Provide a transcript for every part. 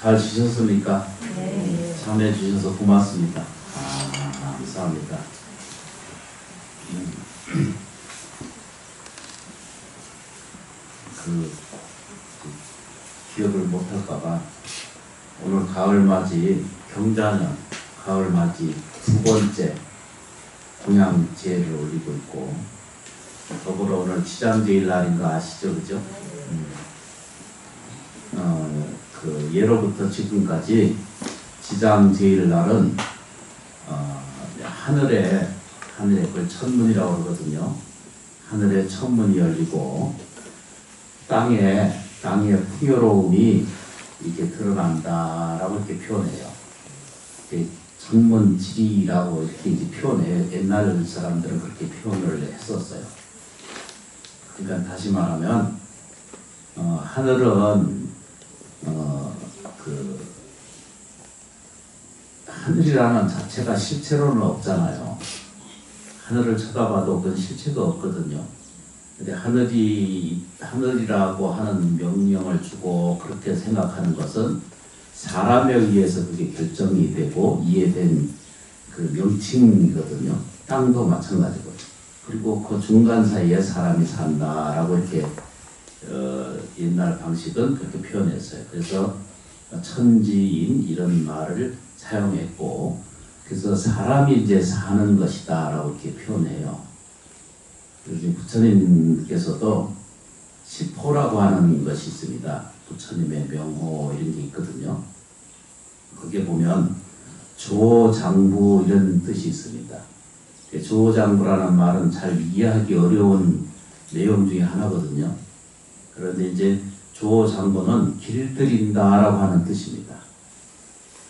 잘 지셨습니까? 네. 참여해 주셔서 고맙습니다. 감사합니다. 기억을 못할까봐 오늘 가을맞이 경자년 가을맞이 두 번째 공양제를 올리고 있고, 더불어 오늘 지장제일 날인 거 아시죠? 그죠? 예로부터 지금까지 지장제일 날은 하늘에 그걸 천문이라고 그러거든요. 하늘에 천문이 열리고 땅에 풍요로움이 이렇게 드러난다라고 이렇게 표현해요. 천문지리라고 이렇게 이제 표현해. 옛날 사람들은 그렇게 표현을 했었어요. 그러니까 다시 말하면 하늘은 하늘이라는 자체가 실체로는 없잖아요. 하늘을 쳐다봐도 그건 실체가 없거든요. 근데 하늘이라고 하는 명령을 주고 그렇게 생각하는 것은 사람에 의해서 그게 결정이 되고 이해된 그 명칭이거든요. 땅도 마찬가지고. 그리고 그 중간 사이에 사람이 산다라고 이렇게 옛날 방식은 그렇게 표현했어요. 그래서 천지인 이런 말을 사용했고, 그래서 사람이 이제 사는 것이다라고 이렇게 표현해요. 그래서 부처님께서도 시포라고 하는 것이 있습니다. 부처님의 명호 이런 게 있거든요. 거기에 보면 조장부 이런 뜻이 있습니다. 조장부라는 말은 잘 이해하기 어려운 내용 중에 하나거든요. 그런데 이제 조장부는 길들인다라고 하는 뜻입니다.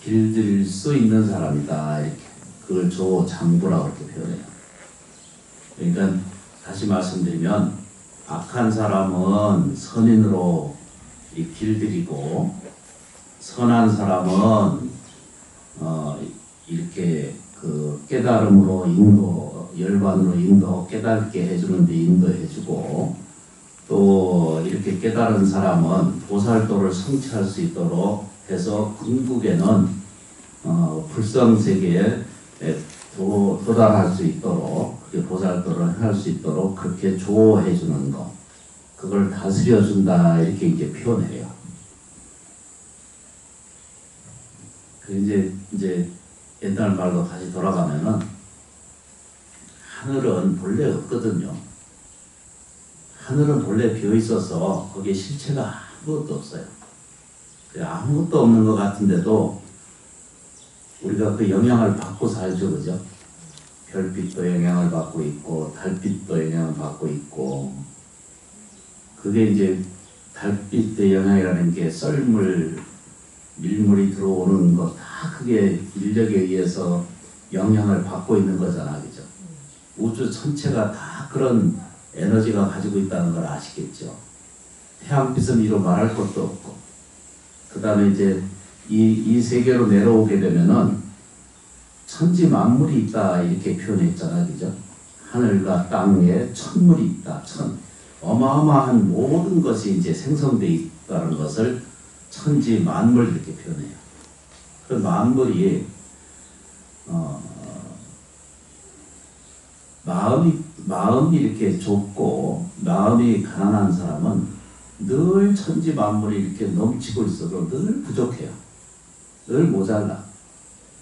길들일 수 있는 사람이다, 이렇게. 그걸 조장부라고 이렇게 표현해요. 그러니까 다시 말씀드리면 악한 사람은 선인으로 길들이고, 선한 사람은 이렇게 그 깨달음으로 열반으로 깨닫게 해주는데 인도해주고, 또 이렇게 깨달은 사람은 보살도를 성취할 수 있도록 해서 궁극에는 불성세계에 도달할 수 있도록, 보살도를 할 수 있도록 그렇게 조어해 주는 것, 그걸 다스려 준다, 이렇게 이제 표현해요. 이제 옛날 말로 다시 돌아가면은 하늘은 본래 없거든요. 하늘은 본래 비어 있어서 거기에 실체가 아무것도 없어요. 아무것도 없는 것 같은데도 우리가 그 영향을 받고 살죠, 그죠? 별빛도 영향을 받고 있고, 달빛도 영향을 받고 있고, 그게 이제 달빛의 영향이라는 게 썰물, 밀물이 들어오는 거 다 그게 인력에 의해서 영향을 받고 있는 거잖아, 그죠? 우주 전체가 다 그런 에너지가 가지고 있다는 걸 아시겠죠? 태양빛은 이로 말할 것도 없고, 그 다음에 이제 이 세계로 내려오게 되면은 천지 만물이 있다, 이렇게 표현했잖아, 그죠? 하늘과 땅에 천물이 있다, 어마어마한 모든 것이 이제 생성되어 있다는 것을 천지 만물 이렇게 표현해요. 그 만물이 마음이 이렇게 좁고 마음이 가난한 사람은 늘 천지 만물이 이렇게 넘치고 있어도 늘 부족해요. 늘 모자라.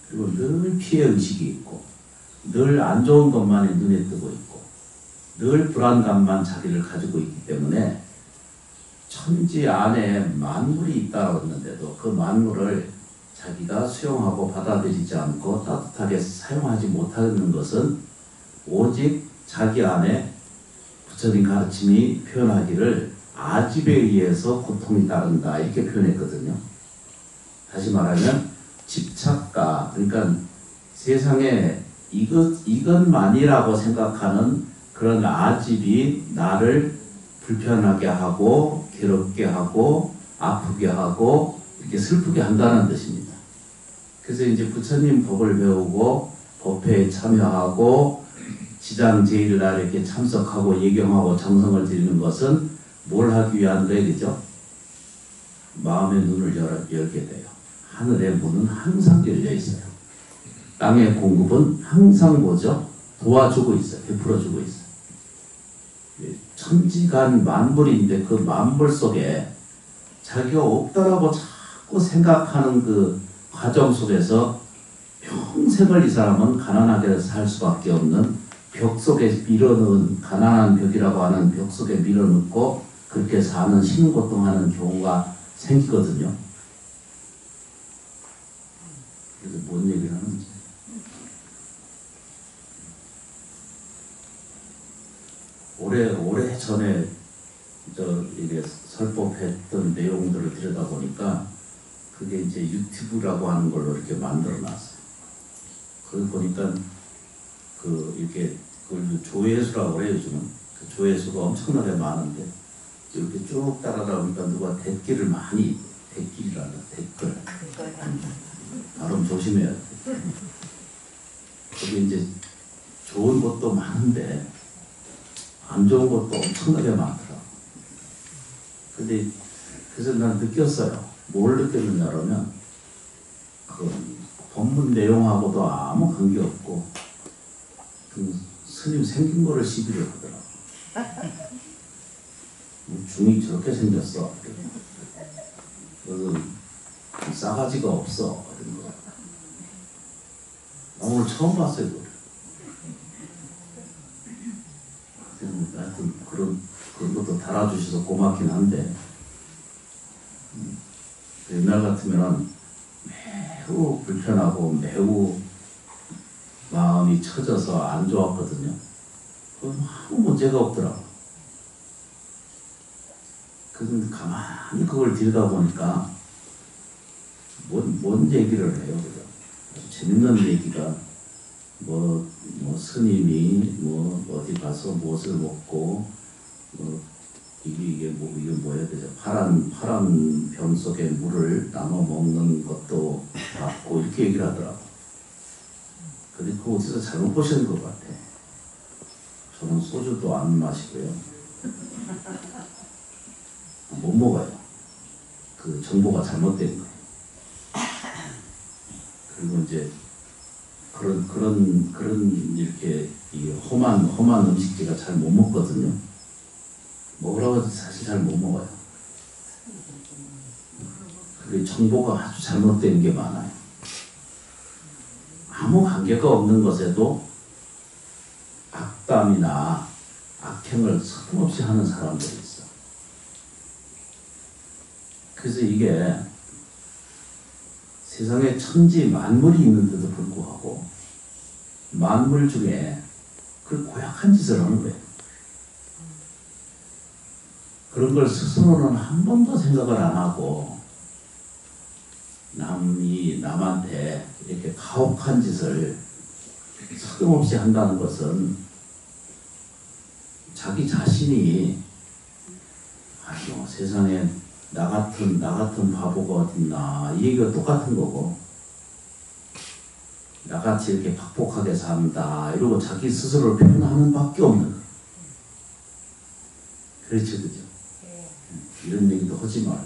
그리고 늘 피해 의식이 있고, 늘 안 좋은 것만이 눈에 뜨고 있고, 늘 불안감만 자기를 가지고 있기 때문에 천지 안에 만물이 있다고 했는데도 그 만물을 자기가 수용하고 받아들이지 않고 따뜻하게 사용하지 못하는 것은 오직 자기 안에 부처님 가르침이 표현하기를 아집에 의해서 고통이 따른다, 이렇게 표현했거든요. 다시 말하면 집착가, 그러니까 세상에 이것만이라고 생각하는 그런 아집이 나를 불편하게 하고 괴롭게 하고 아프게 하고 이렇게 슬프게 한다는 뜻입니다. 그래서 이제 부처님 법을 배우고 법회에 참여하고 지장제일날 이렇게 참석하고 예경하고 정성을 드리는 것은 뭘 하기 위한 거예요, 그죠? 마음의 눈을 열게 돼요. 하늘의 문은 항상 열려 있어요. 땅의 공급은 항상 뭐죠? 도와주고 있어요. 베풀어주고 있어요. 천지간 만물인데 그 만물 속에 자기가 없다라고 자꾸 생각하는 그 과정 속에서 평생을 이 사람은 가난하게 살 수밖에 없는 벽 속에 밀어넣은, 가난한 벽이라고 하는 벽 속에 밀어넣고 그렇게 사는 신고통하는 경우가 생기거든요. 그래서 뭔 얘기를 하는지. 오래 전에 이게 설법했던 내용들을 들여다보니까 그게 이제 유튜브라고 하는 걸로 이렇게 만들어 놨어요. 그걸 보니까 이렇게 그걸 조회수라고 그래요, 요즘은. 그 조회수가 엄청나게 많은데 이렇게 쭉 따라가보니까 누가 댓글을 많이, 댓글이란다, 댓글. 발음 조심해야 돼. 거기 이제 좋은 것도 많은데 안 좋은 것도 엄청나게 많더라고. 근데 그래서 난 느꼈어요. 뭘 느꼈느냐 그러면 그 본문 내용하고도 아무 관계없고 그 스님 생긴 거를 시비를 하더라고. 중이 저렇게 생겼어. 그래서 싸가지가 없어. 이런 거. 나 오늘 처음 봤어요, 그걸. 하여튼 그런 것도 달아주셔서 고맙긴 한데 옛날 같으면 매우 불편하고 매우 마음이 처져서 안 좋았거든요. 아무 문제가 없더라고. 그래서 가만히 그걸 들여다보니까 뭔 얘기를 해요. 그죠? 재밌는 얘기가 뭐 스님이 어디 가서 무엇을 먹고 이게 뭐야 되죠? 파란 병 속에 물을 나눠 먹는 것도 맞고 이렇게 얘기를 하더라고. 근데 그거 어디서 잘못 보시는 것 같아. 저는 소주도 안 마시고요. 못 먹어요. 그 정보가 잘못된 거예요. 그리고 이제 그런 이렇게 이 험한 음식들을 잘 못 먹거든요. 먹으라고 해도 사실 잘 못 먹어요. 그게 정보가 아주 잘못된 게 많아요. 아무 관계가 없는 것에도 악담이나 악행을 서슴없이 하는 사람들이 있어. 그래서 이게 세상에 천지 만물이 있는데도 불구하고 만물 중에 그 고약한 짓을 하는 거예요. 그런 걸 스스로는 한 번도 생각을 안 하고 남이 남한테 이렇게 가혹한 짓을 서슴없이 한다는 것은 자기 자신이 아이고 세상에 나 같은 바보가 어딨나 이 얘기가 똑같은 거고 나같이 이렇게 박복하게 산다 이러고 자기 스스로를 표현하는 밖에 없는 거예요. 그렇죠, 그죠? 이런 얘기도 하지 말아요.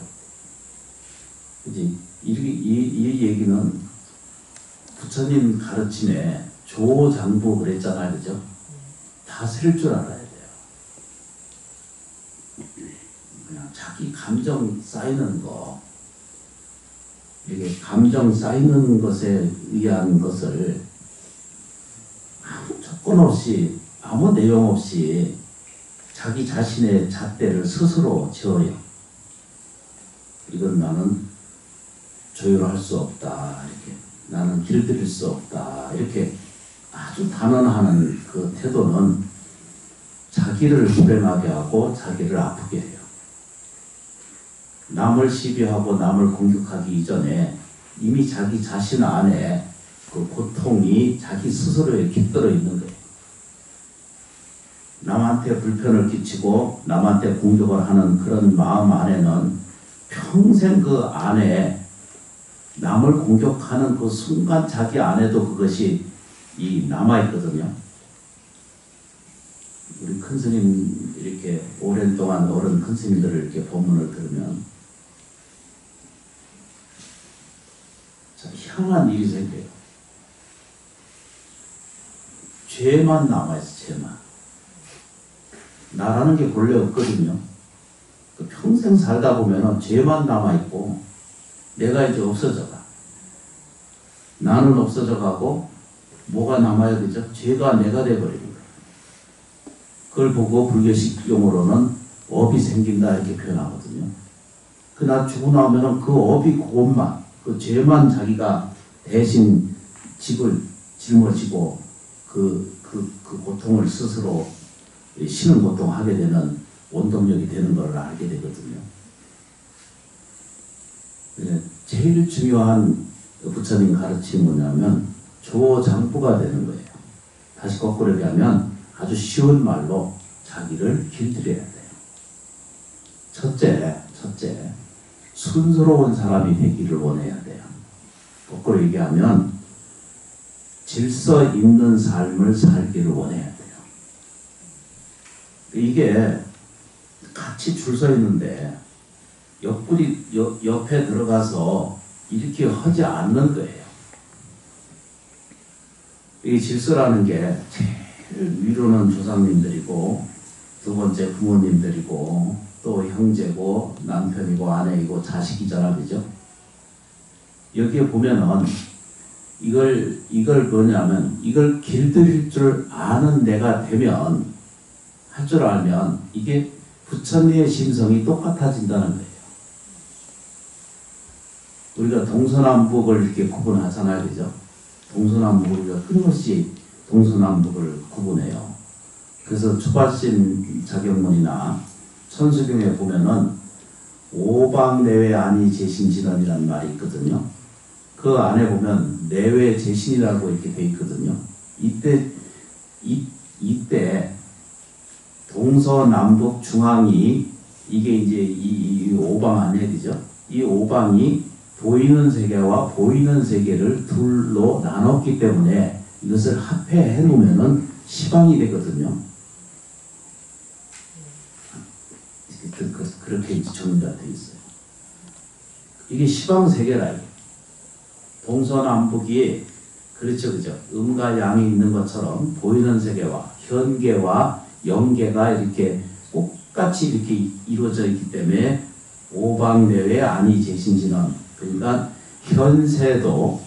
그지? 이 얘기는 부처님 가르침에 조장부 그랬잖아요, 그죠? 다 셀 줄 알아야 돼요. 그냥 자기 감정 쌓이는 거, 이게 감정 쌓이는 것에 의한 것을 아무 조건 없이, 아무 내용 없이 자기 자신의 잣대를 스스로 지어요. 이건 나는 조율할 수 없다. 이렇게 나는 길들일 수 없다. 이렇게 아주 단언하는 그 태도는 자기를 불행하게 하고 자기를 아프게 해요. 남을 시비하고 남을 공격하기 이전에 이미 자기 자신 안에 그 고통이 자기 스스로에 깃들어 있는 거예요. 남한테 불편을 끼치고 남한테 공격을 하는 그런 마음 안에는 평생 그 안에 남을 공격하는 그 순간 자기 안에도 그것이 남아있거든요. 우리 큰 스님 이렇게 오랜 동안 어른 큰 스님들을 이렇게 법문을 들으면 희한한 일이 생겨요. 죄만 남아있어, 죄만. 나라는 게 본래 없거든요. 평생 살다 보면 죄만 남아있고 내가 이제 없어져가. 나는 없어져가고 뭐가 남아야 되죠? 죄가 내가 돼버리는 거예요. 그걸 보고 불교식 용어로는 업이 생긴다 이렇게 표현하거든요. 나 죽고 나면 그 업이 그것만, 그 죄만 자기가 대신 짊어지고 그 고통을 스스로 신은 고통하게 되는 원동력이 되는 걸 알게 되거든요. 제일 중요한 부처님 가르침이 뭐냐면 조장부가 되는 거예요. 다시 거꾸로 얘기하면 아주 쉬운 말로 자기를 길들여야 돼요. 첫째, 순스러운 사람이 되기를 원해야 돼요. 거꾸로 얘기하면 질서 있는 삶을 살기를 원해야 돼요. 이게 같이 줄 서 있는데 옆에 들어가서 이렇게 하지 않는 거예요. 이 질서라는 게 제일 위로는 조상님들이고 두 번째 부모님들이고 또 형제고 남편이고 아내이고 자식이잖아, 그죠? 여기에 보면은 이걸 뭐냐면 이걸 길들일 줄 아는 내가 되면 할 줄 알면 이게 부처님의 심성이 똑같아진다는 거예요. 우리가 동서남북을 이렇게 구분하잖아요, 그죠? 동서남북을 우리가 끊임없이 동서남북을 구분해요. 그래서 초발심 자격문이나 천수경에 보면은 오방내외 아니 제신진언이라는 말이 있거든요. 그 안에 보면 내외 제신이라고 이렇게 돼 있거든요. 이때 동서남북 중앙이 이게 이제 이 오방 안에 되죠. 이 오방이 보이는 세계와 보이는 세계를 둘로 나눴기 때문에 이것을 합해해 놓으면은 시방이 되거든요. 그렇게 정리가 되어 있어요. 이게 시방 세계라. 동서남북이 그렇죠, 그죠? 음과 양이 있는 것처럼 보이는 세계와 현계와 영계가 이렇게 똑같이 이렇게 이루어져 있기 때문에 오방내외 아니 제신진언. 그러니까 현세도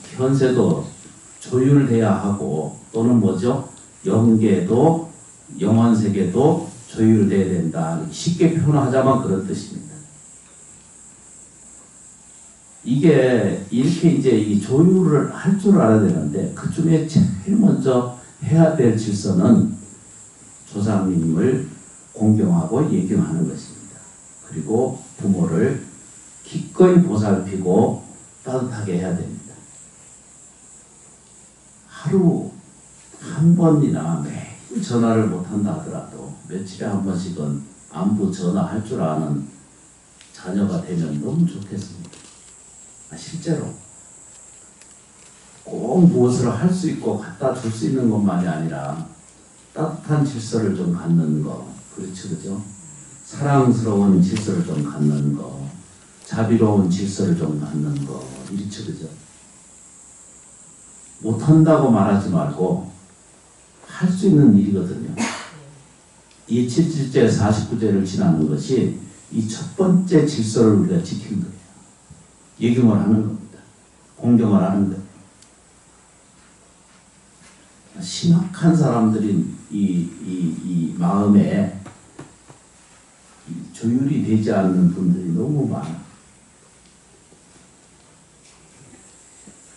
조율돼야 하고 또는 뭐죠? 영계도 영원세계도 조율돼야 된다. 쉽게 표현하자면 그런 뜻입니다. 이게 이렇게 이제 이 조율을 할 줄 알아야 되는데 그 중에 제일 먼저 해야 될 질서는 조상님을 공경하고 예경하는 것입니다. 그리고 부모를 기꺼이 보살피고 따뜻하게 해야 됩니다. 하루 한 번이나 매일 전화를 못한다 하더라도 며칠에 한 번씩은 안부 전화할 줄 아는 자녀가 되면 너무 좋겠습니다. 실제로 꼭 무엇을 할 수 있고 갖다 줄 수 있는 것만이 아니라 따뜻한 질서를 좀 갖는 거, 그렇죠, 그죠? 사랑스러운 질서를 좀 갖는 거, 자비로운 질서를 좀 갖는 거, 이렇죠, 그죠? 못한다고 말하지 말고 할 수 있는 일이거든요. 이 7질제 49제를 지나는 것이 이 첫 번째 질서를 우리가 지키는 거예요. 예경을 하는 겁니다. 공경을 하는 거예요. 심각한 사람들이 이 마음에 조율이 되지 않는 분들이 너무 많아.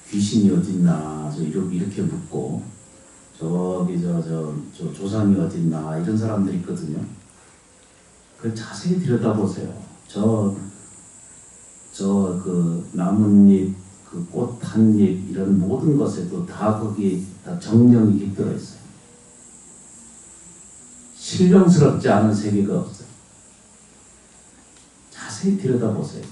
귀신이 어딨나 이렇게 묻고 저기 저 조상이 어딨나 이런 사람들이 있거든요. 그걸 자세히 들여다보세요. 그 나뭇잎, 그 꽃 한 잎 이런 모든 것에도 다 거기 다 정령이 깃들어 있어요. 신령스럽지 않은 세계가 없어요. 자세히 들여다보세요.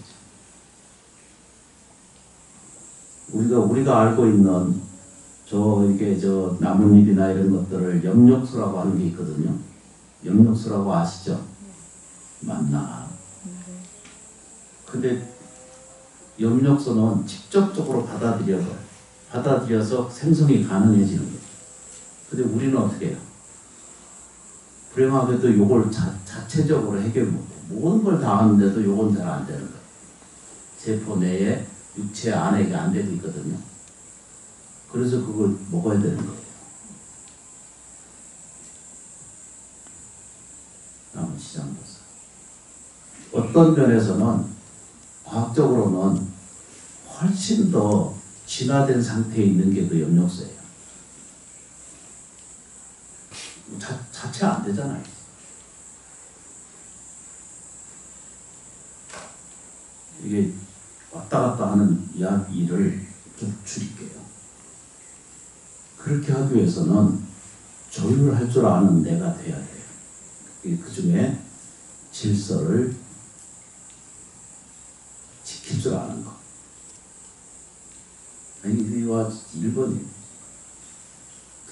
우리가 알고 있는 이게 나뭇잎이나 이런 것들을 염력수라고 하는 게 있거든요. 염력수라고 아시죠? 맞나? 근데 염력소는 직접적으로 받아들여서 생성이 가능해지는 거예요. 근데 우리는 어떻게 해요? 불행하게도 요걸 자체적으로 해결 못해. 모든 걸 다 하는데도 요건 잘 안 되는 거예요. 세포 내에 육체 안에 이게 안 되고 있거든요. 그래서 그걸 먹어야 되는 거예요. 다음 시장 보세요. 어떤 면에서는 과학적으로는 훨씬 더 진화된 상태에 있는 게 그 염력소예요. 자체 안 되잖아요. 이게 왔다 갔다 하는 이야기를 좀 줄일게요. 그렇게 하기 위해서는 조율할 줄 아는 내가 돼야 돼요. 그 중에 질서를 지킬 줄 아는 거. 이와 1번이에요.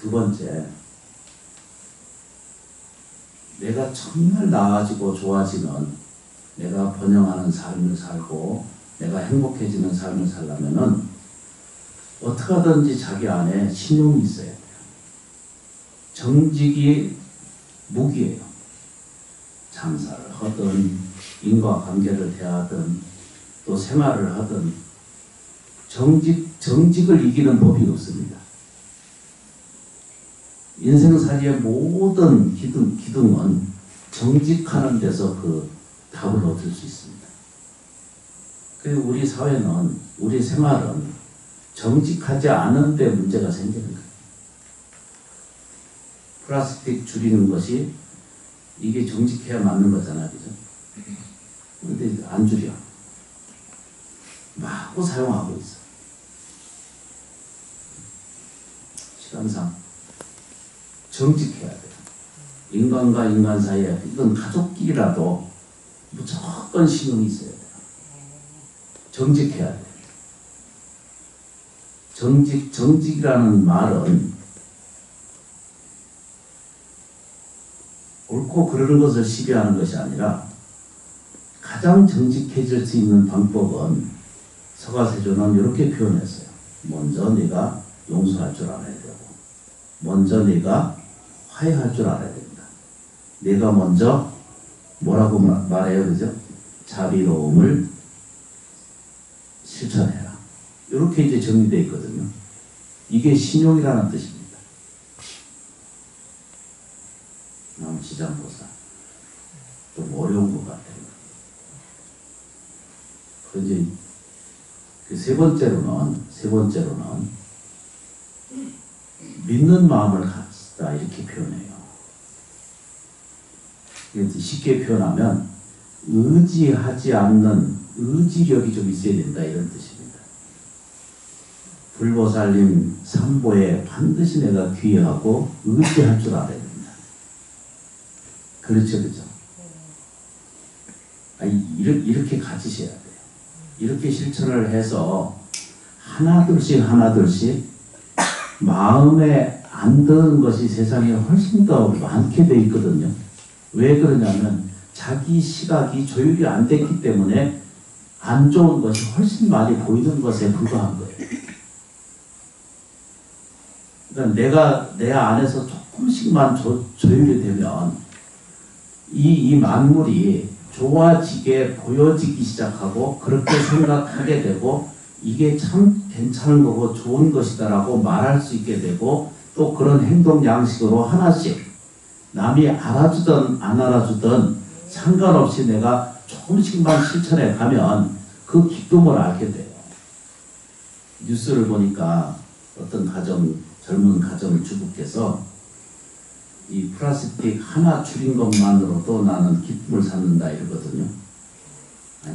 두 번째, 내가 정말 나아지고 좋아지는, 내가 번영하는 삶을 살고 내가 행복해지는 삶을 살려면은 어떻게 하든지 자기 안에 신용이 있어야 돼요. 정직이 무기예요. 장사를 하든 인과관계를 대하든 또 생활을 하든 정직을 이기는 법이 없습니다. 인생살이의 모든 기둥은 정직하는 데서 그 답을 얻을 수 있습니다. 그리고 우리 사회는, 우리 생활은 정직하지 않은 데 문제가 생기는 거예요. 플라스틱 줄이는 것이 이게 정직해야 맞는 거잖아요. 그죠? 근데 안 줄여. 마구 사용하고 있어. 시간상 정직해야 돼요. 인간과 인간 사이에, 이건 가족끼리라도 무조건 신용이 있어야 돼요. 정직해야 돼요. 정직이라는 말은 옳고 그르는 것을 시비하는 것이 아니라 가장 정직해질 수 있는 방법은 서가세조는 이렇게 표현했어요. 먼저 네가 용서할 줄 알아야 되고, 먼저 네가 화해할 줄 알아야 됩니다. 내가 먼저 뭐라고 말해요, 그죠? 자비로움을 실천해라. 이렇게 이제 정리되어 있거든요. 이게 신용이라는 뜻입니다. 다음 지장보사. 좀 어려운 것 같아요. 이제 그 세 번째로는 믿는 마음을 갖다 이렇게 표현해요. 쉽게 표현하면 의지하지 않는 의지력이 좀 있어야 된다, 이런 뜻입니다. 불보살님 삼보에 반드시 내가 귀하고 의지할 줄 알아야 됩니다. 그렇죠, 그죠? 이렇게 가지셔야 돼요. 이렇게 실천을 해서 하나둘씩 마음에 안 드는 것이 세상에 훨씬 더 많게 돼 있거든요. 왜 그러냐면 자기 시각이 조율이 안 됐기 때문에 안 좋은 것이 훨씬 많이 보이는 것에 불과한 거예요. 그러니까 내가 내 안에서 조금씩만 조율이 되면 이 만물이 좋아지게 보여지기 시작하고 그렇게 생각하게 되고 이게 참 괜찮은 거고 좋은 것이다라고 말할 수 있게 되고 또 그런 행동 양식으로 하나씩 남이 알아주든 안 알아주든 상관없이 내가 조금씩만 실천해 가면 그 기쁨을 알게 돼요. 뉴스를 보니까 어떤 젊은 가정 주부께서 이 플라스틱 하나 줄인 것만으로도 나는 기쁨을 찾는다 이러거든요.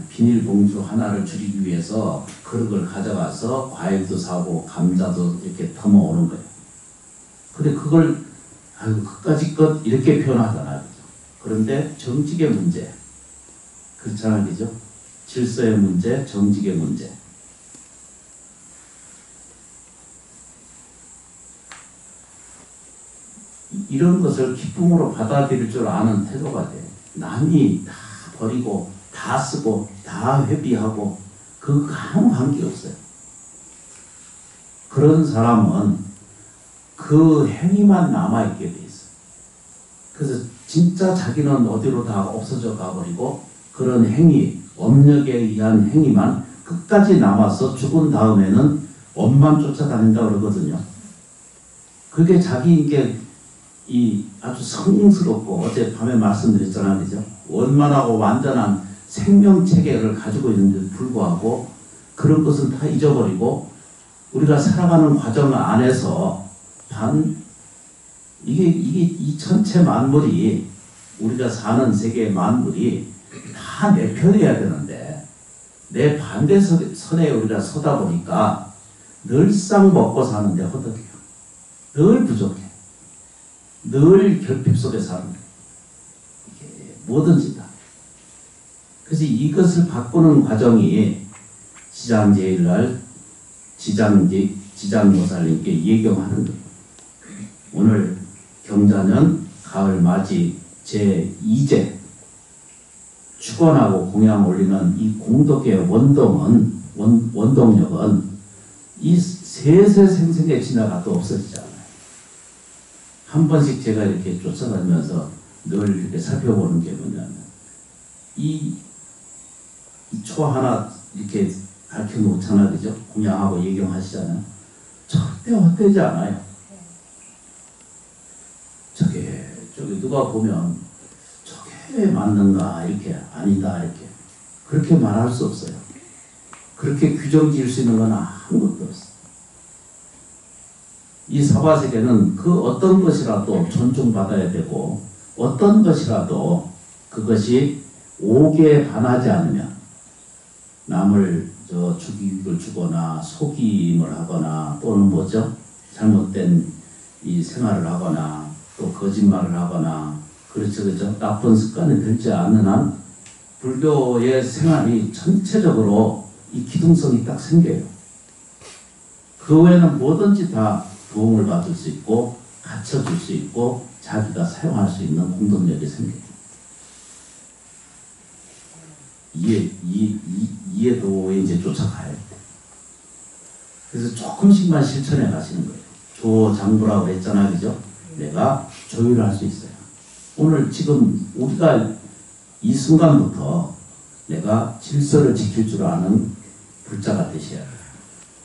비닐봉투 하나를 줄이기 위해서 그릇을 가져가서 과일도 사고 감자도 이렇게 담아오는 거예요. 근데 그걸 그까짓 것 이렇게 표현하잖아요. 그런데 정직의 문제, 그렇잖아요, 그죠? 질서의 문제, 정직의 문제. 이런 것을 기쁨으로 받아들일 줄 아는 태도가 돼요. 남이 다 버리고 다 쓰고 다 회비하고 그거 아무 관계없어요. 그런 사람은 그 행위만 남아있게 돼 있어요. 그래서 진짜 자기는 어디로 다 없어져 가버리고 그런 행위, 업력에 의한 행위만 끝까지 남아서 죽은 다음에는 원만 쫓아다닌다 그러거든요. 그게 자기에게 이 아주 성스럽고 어젯밤에 말씀드렸잖아요. 그죠? 원만하고 완전한 생명체계를 가지고 있는데도 불구하고 그런 것은 다 잊어버리고 우리가 살아가는 과정 안에서 이게 이 전체 만물이 우리가 사는 세계의 만물이 다 내 편이어야 되는데 내 반대선에 우리가 서다 보니까 늘상 먹고 사는데 허덕해요. 늘 부족해. 늘 결핍 속에 사는 거예요. 이게 뭐든지 다. 그래서 이것을 바꾸는 과정이 지장제일날 지장모살님께 예경하는 거예요. 오늘 경자년 가을맞이 제2제 축원하고 공양 올리는 이 공덕의 원동력은 이 세세생생에 지나가도 없어지지 않아요. 한 번씩 제가 이렇게 쫓아다니면서 늘 이렇게 살펴보는 게 뭐냐면 이 초 하나 이렇게 밝혀놓잖아요. 그죠? 공양하고 예경하시잖아요. 절대 헛되지 않아요. 저게 누가 보면 저게 맞는가 이렇게 아니다 이렇게 그렇게 말할 수 없어요. 그렇게 규정 지을 수 있는 건 아무것도 없어요. 이 사바세계는 그 어떤 것이라도 존중받아야 되고 어떤 것이라도 그것이 옥에 반하지 않으면 남을 죽이를 주거나 속임을 하거나 또는 뭐죠? 잘못된 이 생활을 하거나 또 거짓말을 하거나 그렇죠. 나쁜 습관이 들지 않는 한 불교의 생활이 전체적으로 이 기둥성이 딱 생겨요. 그 외에는 뭐든지 다 도움을 받을 수 있고 갖춰줄 수 있고 자기가 사용할 수 있는 공동력이 생겨요. 이해도에 이제 쫓아가야 돼. 그래서 조금씩만 실천해 가시는 거예요. 조장부라고 했잖아요. 그죠? 내가 조율할 수 있어요. 오늘 지금 우리가 이 순간부터 내가 질서를 지킬 줄 아는 불자가 되셔야 돼요.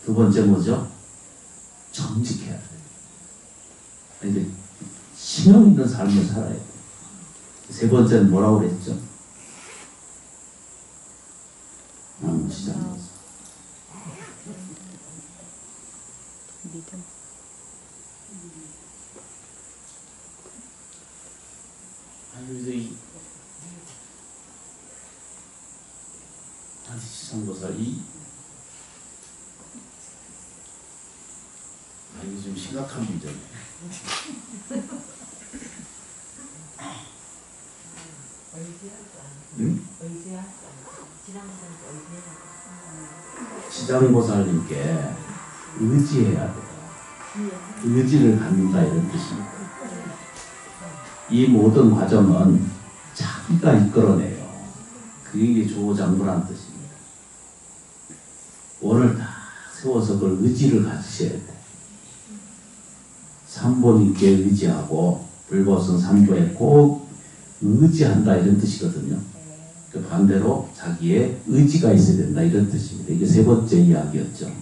두 번째 뭐죠? 정직해야 돼요. 이제 신용 있는 삶을 살아야 돼요. 세 번째는 뭐라고 그랬죠? 시장. 믿음. 지상보살 이게 좀 심각한 문제네. 응? 지장보살님께 의지해야 돼요. 의지를 갖는다 이런 뜻입니다. 이 모든 과정은 자기가 이끌어내요. 그게 조장부란 뜻입니다. 오늘 다 세워서 그걸 의지를 가지셔야 돼. 삼보님께 의지하고 불보성 삼보에 꼭 의지한다 이런 뜻이거든요. 그 반대로 자기의 의지가 있어야 된다 이런 뜻입니다. 이게 세 번째 이야기였죠.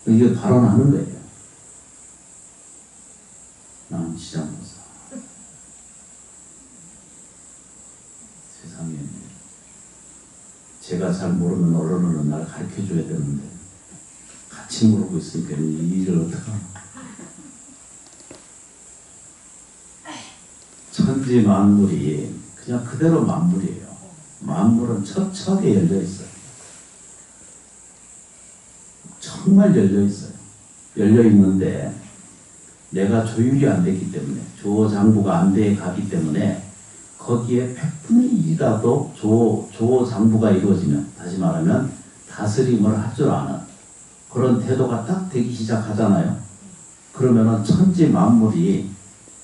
이게 발언하는 거예요. 남시장보사. 세상에 제가 잘 모르는 언어는 날 가르쳐줘야 되는데 같이 모르고 있으니까 이 일을 어떡하나. 천지 만물이 그냥 그대로 만물이에요. 만물은 첩첩에 열려 있어요. 정말 열려 있어요. 열려 있는데 내가 조율이 안 되기 때문에 조장부가 안 돼 가기 때문에 거기에 100분의 1이라도 조장부가 이루어지면 다시 말하면 다스림을 할 줄 아는 그런 태도가 딱 되기 시작하잖아요. 그러면은 천지 만물이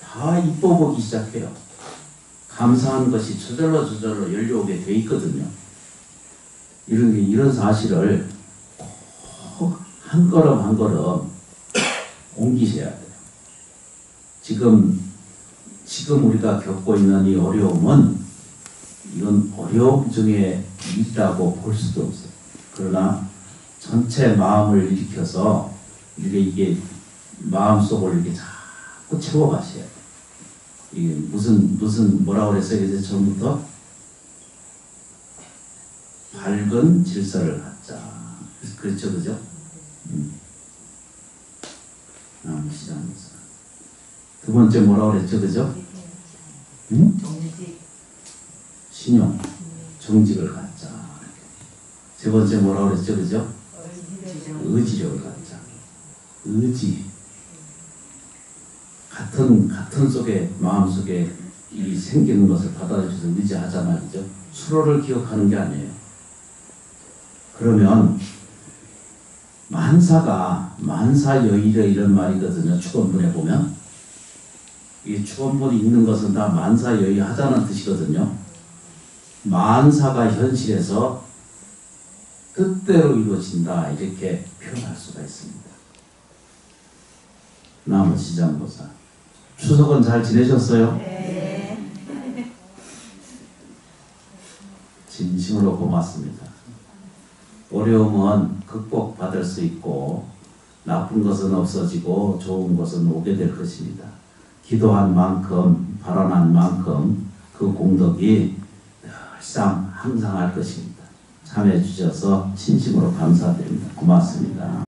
다 이뻐 보기 시작해요. 감사한 것이 저절로 열려오게 돼 있거든요. 이런 사실을 꼭 한 걸음 한 걸음 옮기셔야 돼요. 지금 우리가 겪고 있는 이 어려움은 이건 어려움 중에 일이라고 볼 수도 없어요. 그러나 전체 마음을 일으켜서 이게 마음속을 이렇게 자꾸 채워가셔야 돼요. 이게 무슨 뭐라고 그랬어요? 그래서 처음부터 밝은 질서를 갖자. 그렇죠, 그죠? 시작합니다. 두 번째 뭐라고 그랬죠, 그죠? 신용, 정직을 갖자. 세 번째 뭐라고 그랬죠, 그죠? 의지력을 갖자. 의지. 같은 속에, 마음 속에 이 생기는 것을 받아들여서 의지하잖아요, 그죠? 수로를 기억하는 게 아니에요. 그러면 만사여의래 이런 말이거든요. 축원문에 보면 이 축원문이 있는 것은 다 만사여의하자는 뜻이거든요. 만사가 현실에서 뜻대로 이루어진다 이렇게 표현할 수가 있습니다. 남은 시장보사 추석은 잘 지내셨어요? 네. 진심으로 고맙습니다. 어려움은 극복받을 수 있고 나쁜 것은 없어지고 좋은 것은 오게 될 것입니다. 기도한 만큼 발언한 만큼 그 공덕이 항상 할 것입니다. 참여해 주셔서 진심으로 감사드립니다. 고맙습니다.